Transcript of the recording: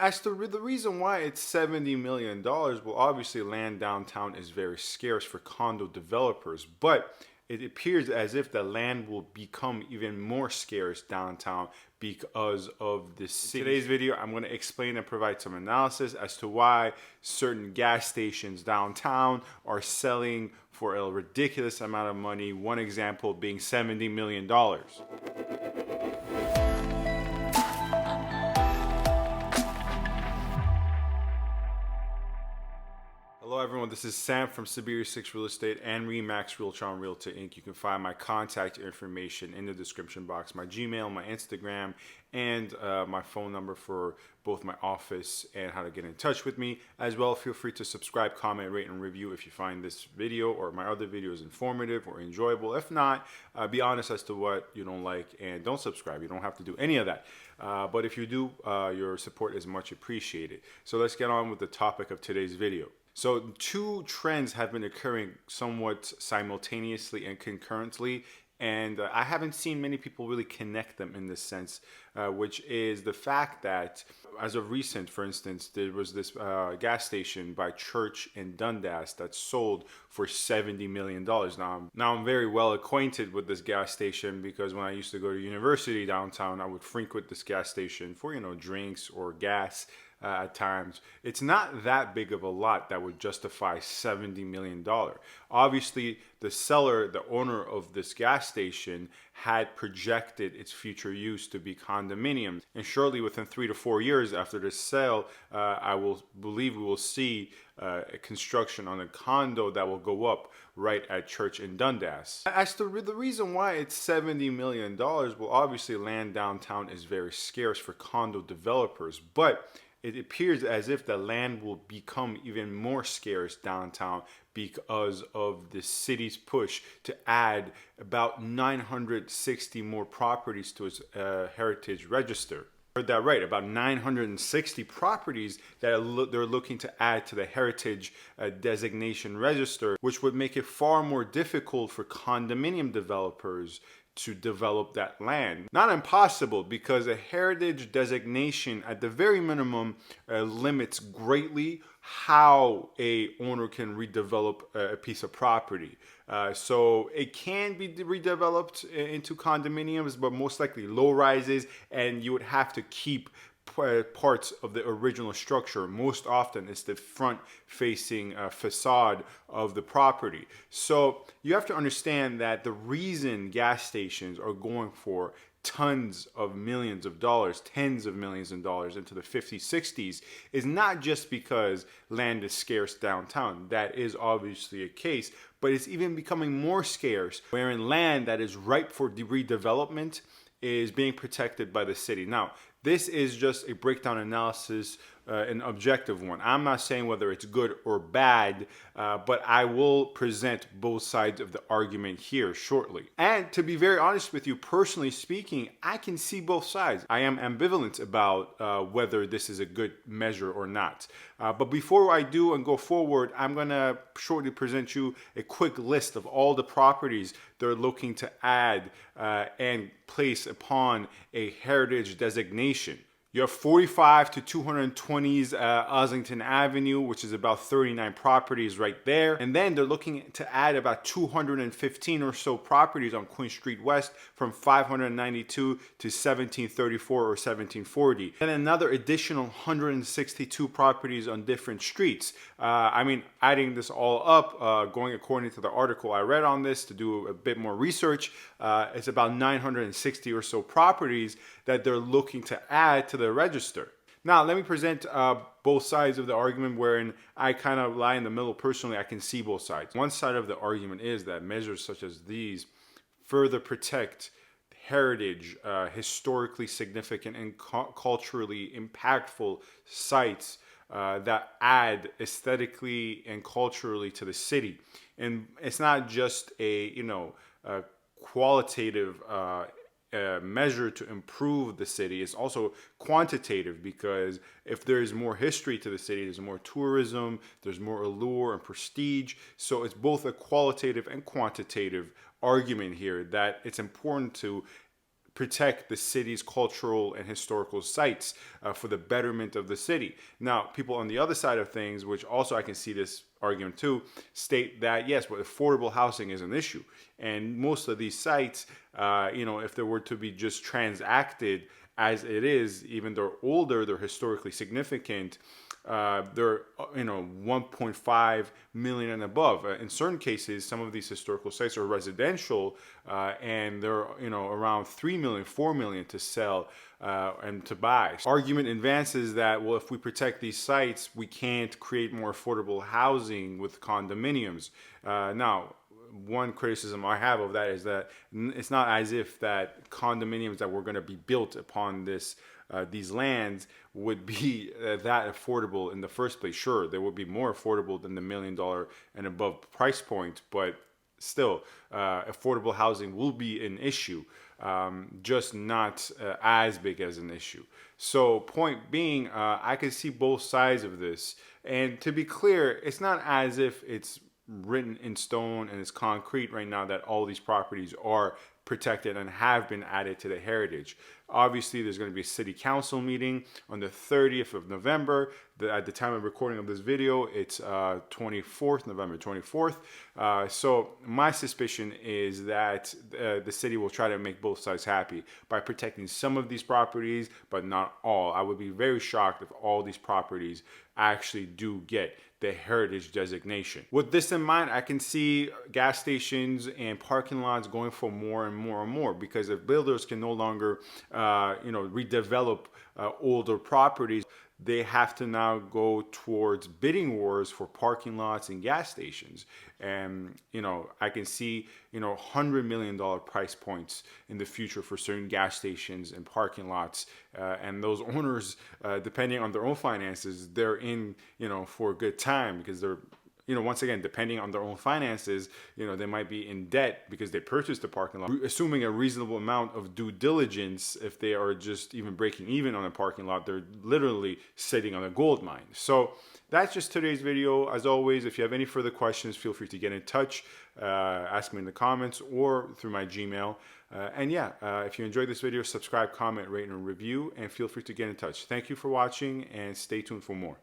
As to the reason why it's $70 million, well, obviously land downtown is very scarce for condo developers, but it appears as if the land will become even more scarce downtown because of this city. In today's video, I'm going to explain and provide some analysis as to why certain gas stations downtown are selling for a ridiculous amount of money. One example being $70 million. Hello everyone, this is Sam from SaberiSixRealEstate and Remax Realtron Realty Inc. You can find my contact information in the description box, my Gmail, my Instagram, and my phone number for both my office and how to get in touch with me. As well, feel free to subscribe, comment, rate, and review if you find this video or my other videos informative or enjoyable. If not, be honest as to what you don't like and don't subscribe. You don't have to do any of that. But if you do, your support is much appreciated. So let's get on with the topic of today's video. So two trends have been occurring somewhat simultaneously and concurrently, and I haven't seen many people really connect them in this sense, which is the fact that as of recent, for instance, there was this gas station by Church in Dundas that sold for $70 million. Now I'm very well acquainted with this gas station because when I used to go to university downtown, I would frequent this gas station for, drinks or gas. At times, it's not that big of a lot that would justify $70 million. Obviously, the seller, the owner of this gas station, had projected its future use to be condominiums. And shortly within 3 to 4 years after the sale, I will believe we will see a construction on a condo that will go up right at Church in Dundas. As to the reason why it's $70 million, well, obviously land downtown is very scarce for condo developers, but it appears as if the land will become even more scarce downtown because of the city's push to add about 960 more properties to its heritage register. Heard that right, about 960 properties that they're looking to add to the heritage designation register, which would make it far more difficult for condominium developers to develop that land. Not impossible, because a heritage designation at the very minimum limits greatly how a owner can redevelop a piece of property. So it can be redeveloped into condominiums, but most likely low rises, and you would have to keep parts of the original structure. Most often it's the front facing facade of the property. So you have to understand that the reason gas stations are going for tons of millions of dollars, tens of millions of dollars into the 50s, 60s is not just because land is scarce downtown. That is obviously a case, but it's even becoming more scarce wherein land that is ripe for redevelopment is being protected by the city. Now, this is just a breakdown analysis, an objective one. I'm not saying whether it's good or bad, but I will present both sides of the argument here shortly. And to be very honest with you, personally speaking, I can see both sides. I am ambivalent about whether this is a good measure or not. But before I do and go forward, I'm gonna shortly present you a quick list of all the properties they're looking to add and place upon a heritage designation. You have 45 to 220s Oslington Avenue, which is about 39 properties right there. And then they're looking to add about 215 or so properties on Queen Street West from 592 to 1734 or 1740. And another additional 162 properties on different streets. Adding this all up, going according to the article I read on this to do a bit more research, it's about 960 or so properties that they're looking to add to the register. Now, let me present both sides of the argument, wherein I kind of lie in the middle. Personally, I can see both sides. One side of the argument is that measures such as these further protect heritage, historically significant and culturally impactful sites that add aesthetically and culturally to the city. And it's not just a qualitative measure to improve the city. Is also quantitative, because if there's more history to the city, there's more tourism, there's more allure and prestige. So it's both a qualitative and quantitative argument here that it's important to protect the city's cultural and historical sites for the betterment of the city. Now, people on the other side of things, which also I can see this argument too, state that yes, but affordable housing is an issue, and most of these sites, if they were to be just transacted as it is, even though they're older, they're historically significant. They're 1.5 million and above. In certain cases, some of these historical sites are residential, and they're around 3 million, 4 million to sell and to buy. Argument advances that, well, if we protect these sites, we can't create more affordable housing with condominiums. Now, one criticism I have of that is that it's not as if that condominiums that were going to be built upon these lands would be that affordable in the first place. Sure, they would be more affordable than the $1 million and above price point, but still, affordable housing will be an issue, just not as big as an issue. So point being, I can see both sides of this. And to be clear, it's not as if it's written in stone and it's concrete right now that all these properties are protected and have been added to the heritage. Obviously, there's going to be a city council meeting on the 30th of November. At the time of recording of this video, it's November 24th. So my suspicion is that the city will try to make both sides happy by protecting some of these properties, but not all. I would be very shocked if all these properties actually do get the heritage designation. With this in mind, I can see gas stations and parking lots going for more and more and more, because if builders can no longer redevelop older properties, they have to now go towards bidding wars for parking lots and gas stations. And, I can see, $100 million price points in the future for certain gas stations and parking lots. And those owners, depending on their own finances, they're in, for a good time, because they're, once again, depending on their own finances, they might be in debt because they purchased a parking lot. Assuming a reasonable amount of due diligence, if they are just even breaking even on a parking lot, they're literally sitting on a gold mine. So that's just today's video. As always, if you have any further questions, feel free to get in touch, ask me in the comments or through my Gmail. If you enjoyed this video, subscribe, comment, rate, and review, and feel free to get in touch. Thank you for watching, and stay tuned for more.